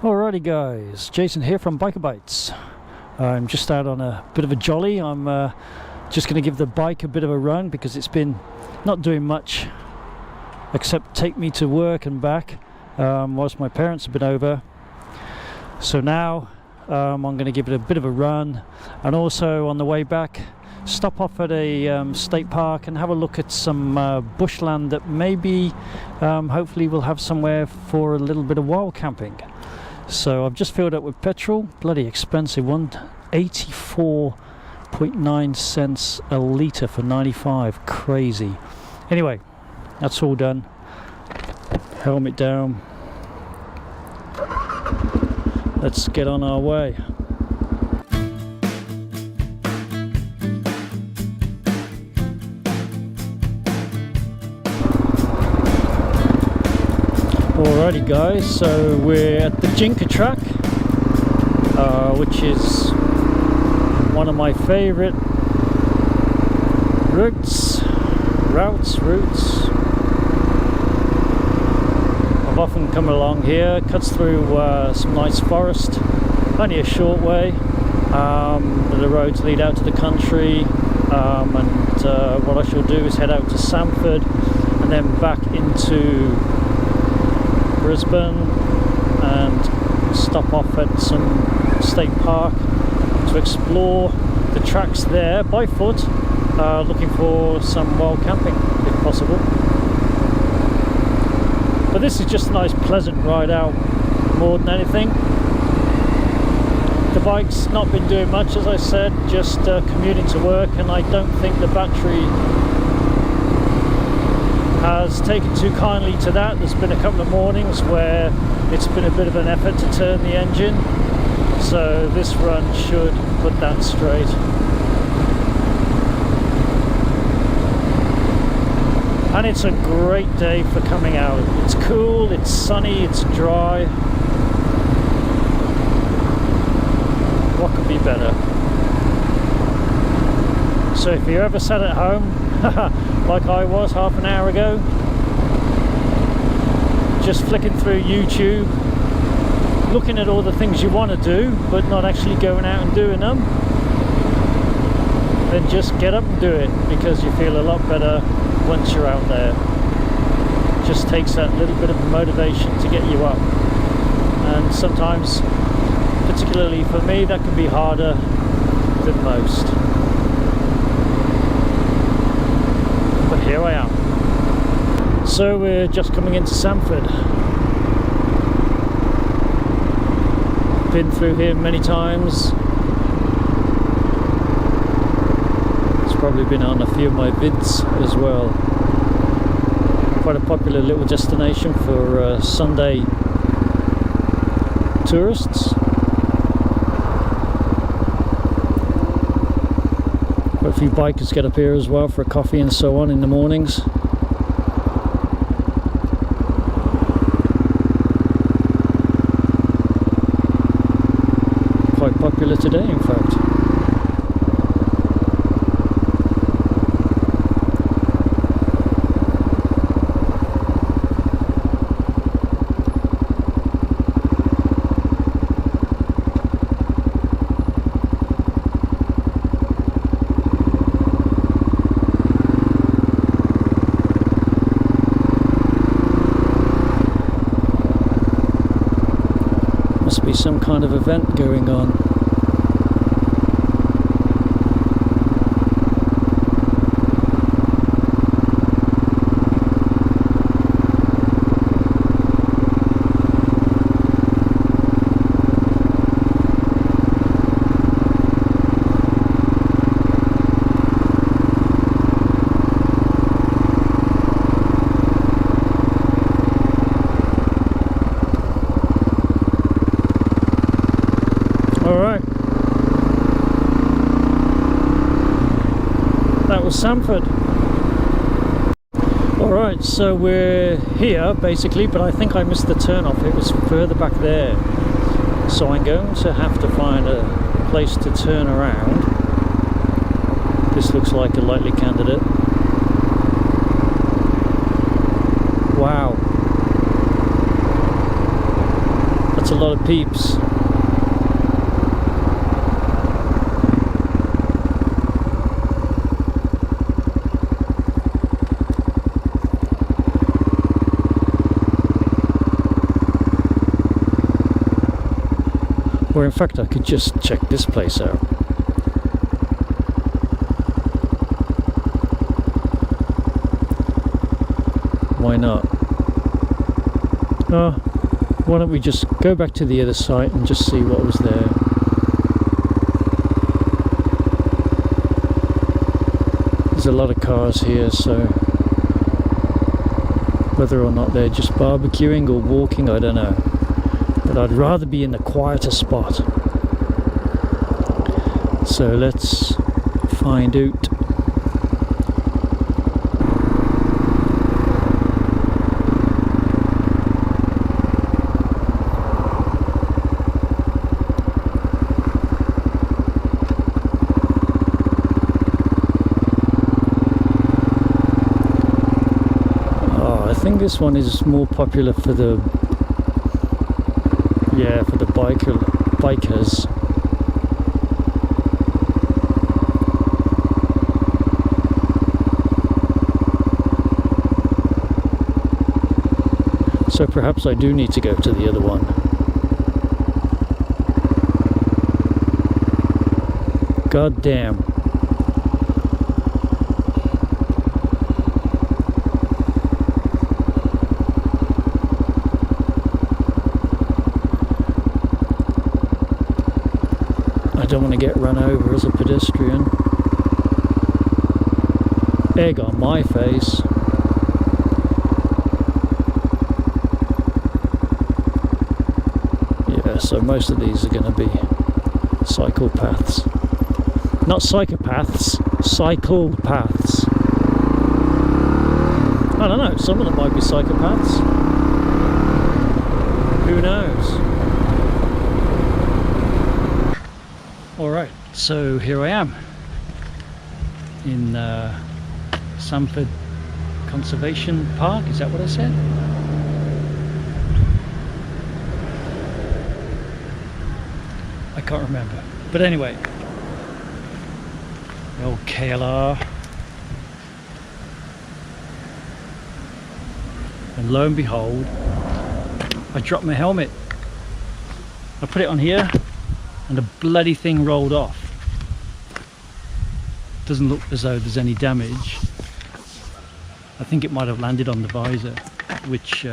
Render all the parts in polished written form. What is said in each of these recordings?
Alrighty guys, Jason here from Biker Bytes. I'm just out on a bit of a jolly. I'm just going to give the bike a bit of a run because it's been not doing much except take me to work and back whilst my parents have been over. So now I'm going to give it a bit of a run, and also on the way back stop off at a state park and have a look at some bushland that maybe hopefully we'll have somewhere for a little bit of wild camping. So I've just filled up with petrol, bloody expensive one, 84.9 cents a litre for 95, crazy. Anyway, that's all done, helmet down, let's get on our way. Alrighty guys, so we're at the Jinka track, which is one of my favourite routes. I've often come along here. Cuts through some nice forest, only a short way. The roads lead out to the country, and what I shall do is head out to Samford and then back into Brisbane and stop off at some state park to explore the tracks there by foot, looking for some wild camping if possible. But this is just a nice pleasant ride out more than anything. The bike's not been doing much, as I said, just commuting to work, and I don't think the battery has taken too kindly to that. There's been a couple of mornings where it's been a bit of an effort to turn the engine, so this run should put that straight. And it's a great day for coming out. It's cool, it's sunny, it's dry. What could be better? So if you're ever sat at home like I was half an hour ago, just flicking through YouTube, looking at all the things you want to do but not actually going out and doing them, then just get up and do it, because you feel a lot better once you're out there. It just takes that little bit of motivation to get you up, and sometimes, particularly for me, that can be harder than most. But here I am. So we're just coming into Samford. Been through here many times. It's probably been on a few of my vids as well. Quite a popular little destination for Sunday tourists. Quite a few bikers get up here as well for a coffee and so on in the mornings. Quite popular today, in fact. Must be some kind of event going on. Alright, that was Samford. Alright, so we're here basically, but I think I missed the turn off. It was further back there, so I'm going to have to find a place to turn around. This looks like a likely candidate. Wow, a lot of peeps. Or in fact I could just check this place out. Why not? Why don't we just go back to the other site and just see what was there. There's a lot of cars here, so whether or not they're just barbecuing or walking, I don't know. But I'd rather be in a quieter spot. So let's find out. I think this one is more popular for the bikers. So perhaps I do need to go to the other one. God damn. I don't want to get run over as a pedestrian. Egg on my face. Yeah, so most of these are going to be psychopaths. Not psychopaths, cycle-paths. I don't know, some of them might be psychopaths. Who knows? Alright, so here I am in Samford Conservation Park, is that what I said? I can't remember, but anyway, the old KLR, and lo and behold, I dropped my helmet. I put it on here and the bloody thing rolled off. Doesn't look as though there's any damage. I think it might have landed on the visor, which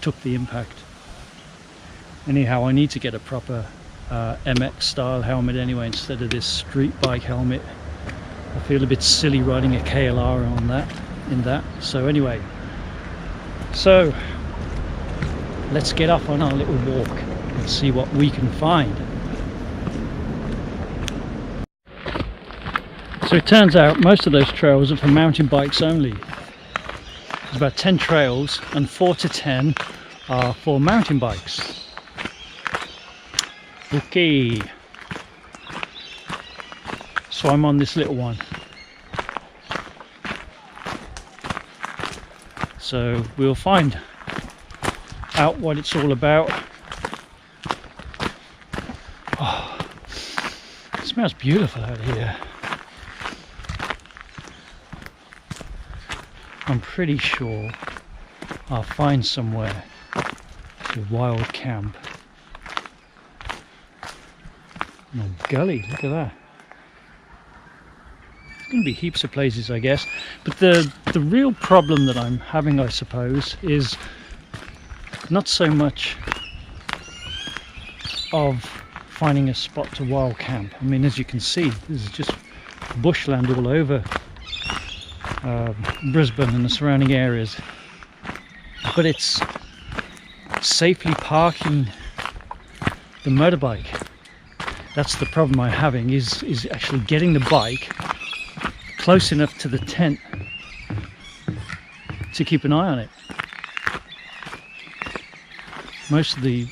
took the impact. Anyhow, I need to get a proper MX style helmet anyway, instead of this street bike helmet. I feel a bit silly riding a KLR on that, So anyway, so let's get off on our little walk and see what we can find. So it turns out most of those trails are for mountain bikes only. There's about 10 trails and 4 to 10 are for mountain bikes. Okay, so I'm on this little one. So we'll find out what it's all about. Oh, it smells beautiful out here. I'm pretty sure I'll find somewhere to wild camp. Oh, gully, look at that. There's going to be heaps of places, I guess. But the real problem that I'm having, I suppose, is not so much of finding a spot to wild camp. I mean, as you can see, this is just bushland all over Brisbane and the surrounding areas. But it's safely parking the motorbike. That's the problem I'm having, is actually getting the bike close enough to the tent to keep an eye on it. Most of the,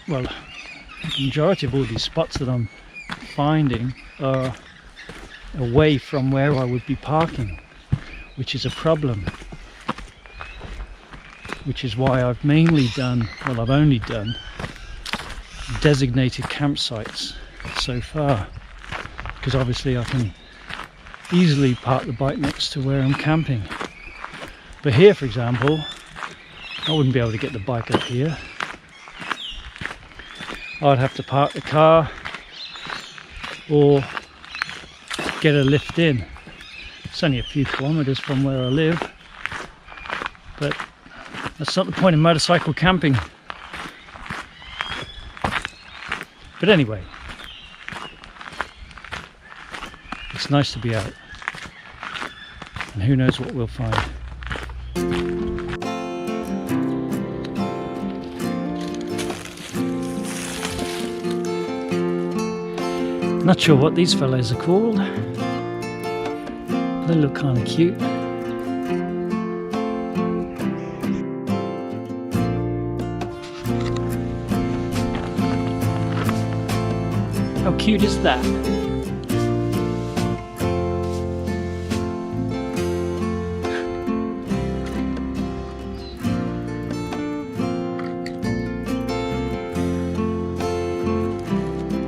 well, the majority of all these spots that I'm finding are away from where I would be parking, which is a problem. Which is why I've mainly done, well, I've only done designated campsites so far, because obviously I can easily park the bike next to where I'm camping. But here, for example, I wouldn't be able to get the bike up here. I'd have to park the car or get a lift in. It's only a few kilometers from where I live, but that's not the point of motorcycle camping. But anyway, it's nice to be out, and who knows what we'll find. Not sure what these fellows are called. They look kind of cute. How cute is that?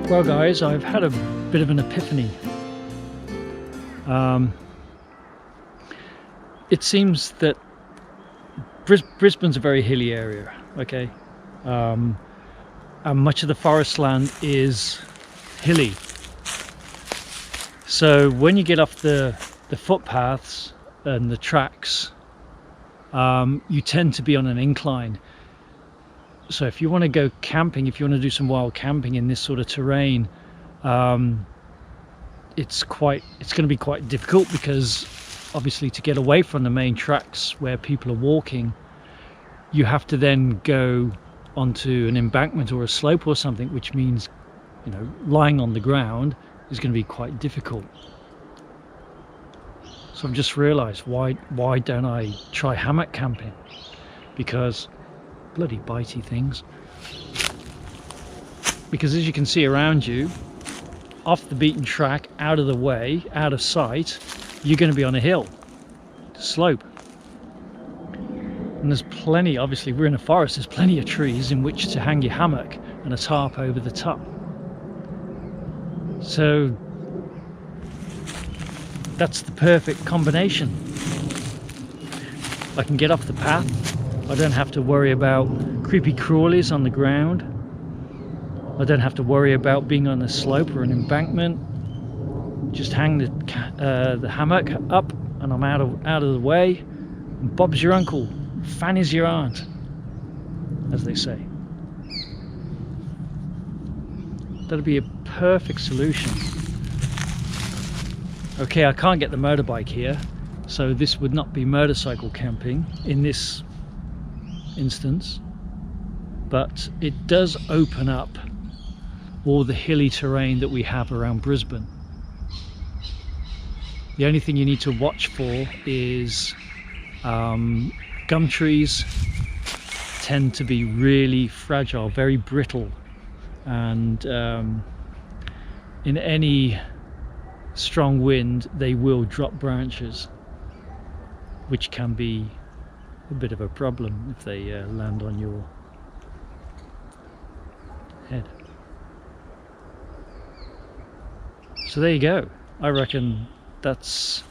Well guys, I've had a bit of an epiphany. It seems that Brisbane's a very hilly area, okay? And much of the forest land is hilly. So when you get off the footpaths and the tracks, you tend to be on an incline. So if you want to go camping, if you want to do some wild camping in this sort of terrain, it's going to be quite difficult, because obviously to get away from the main tracks where people are walking, you have to then go onto an embankment or a slope or something, which means, you know, lying on the ground is going to be quite difficult. So I've just realized, why don't I try hammock camping? Because bloody bitey things. Because as you can see around you, off the beaten track, out of the way, out of sight, you're going to be on a hill, slope. And there's plenty, obviously we're in a forest, there's plenty of trees in which to hang your hammock and a tarp over the top. So that's the perfect combination. I can get off the path, I don't have to worry about creepy crawlies on the ground, I don't have to worry about being on a slope or an embankment. Just hang the hammock up and I'm out of the way, and Bob's your uncle, Fanny's your aunt, as they say. That'd be a perfect solution. Okay, I can't get the motorbike here, so this would not be motorcycle camping in this instance, but it does open up all the hilly terrain that we have around Brisbane. The only thing you need to watch for is gum trees tend to be really fragile, very brittle, and in any strong wind they will drop branches, which can be a bit of a problem if they land on your head. So there you go. I reckon that's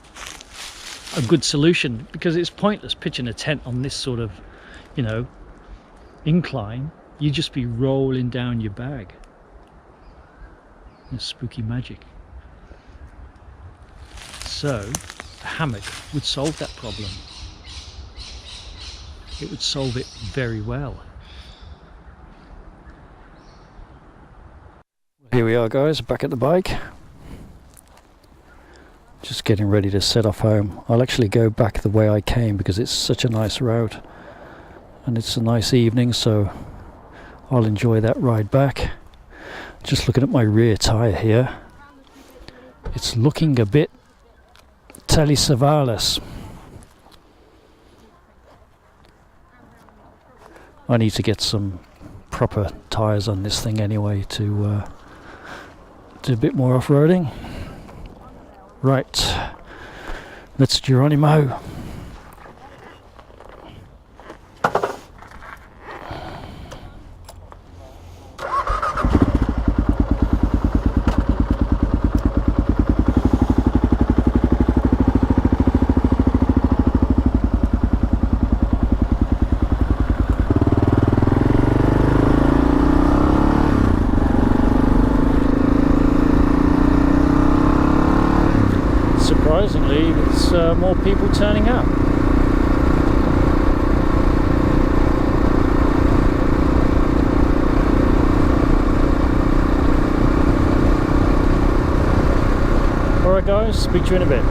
a good solution, because it's pointless pitching a tent on this sort of, you know, incline. You'd just be rolling down your bag. It's spooky magic. So a hammock would solve that problem. It would solve it very well. Here we are guys, back at the bike. Just getting ready to set off home. I'll actually go back the way I came because it's such a nice route and it's a nice evening, so I'll enjoy that ride back. Just looking at my rear tyre here, it's looking a bit Telly Savalas. I need to get some proper tyres on this thing anyway to do a bit more off-roading. Right, let's Geronimo. hopefully there's more people turning up. Alright guys, speak to you in a bit.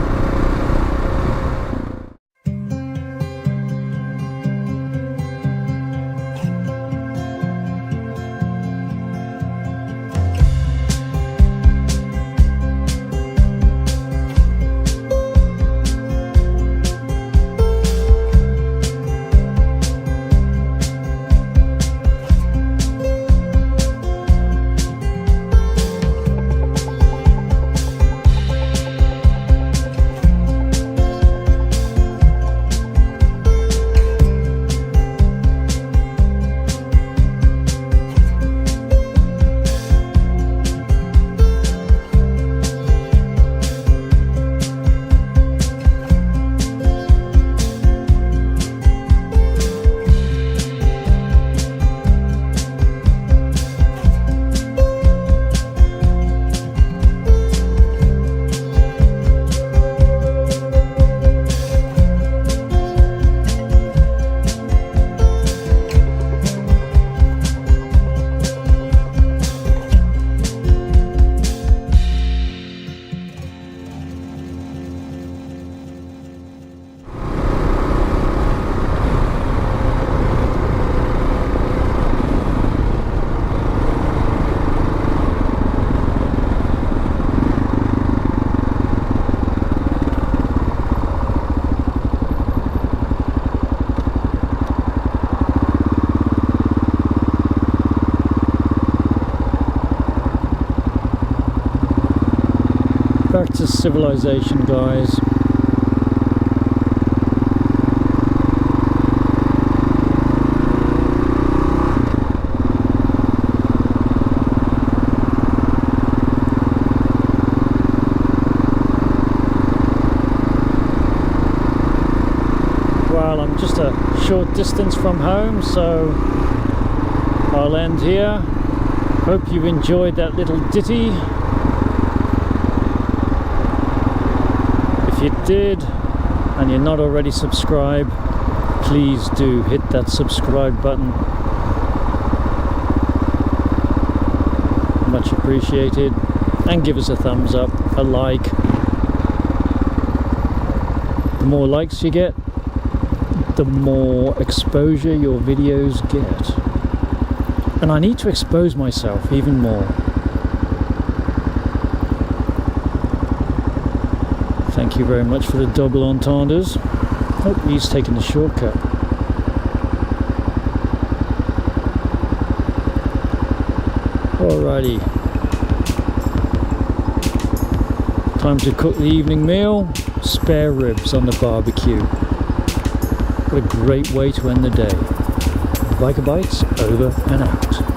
Back to civilization, guys. Well, I'm just a short distance from home, so I'll end here. Hope you enjoyed that little ditty. If you did and you're not already subscribed, please do hit that subscribe button. Much appreciated. And give us a thumbs up, a like. The more likes you get, the more exposure your videos get. And I need to expose myself even more. Thank you very much for the double entendres. Oh, he's taking the shortcut. Alrighty. Time to cook the evening meal. Spare ribs on the barbecue. What a great way to end the day. Biker Bytes over and out.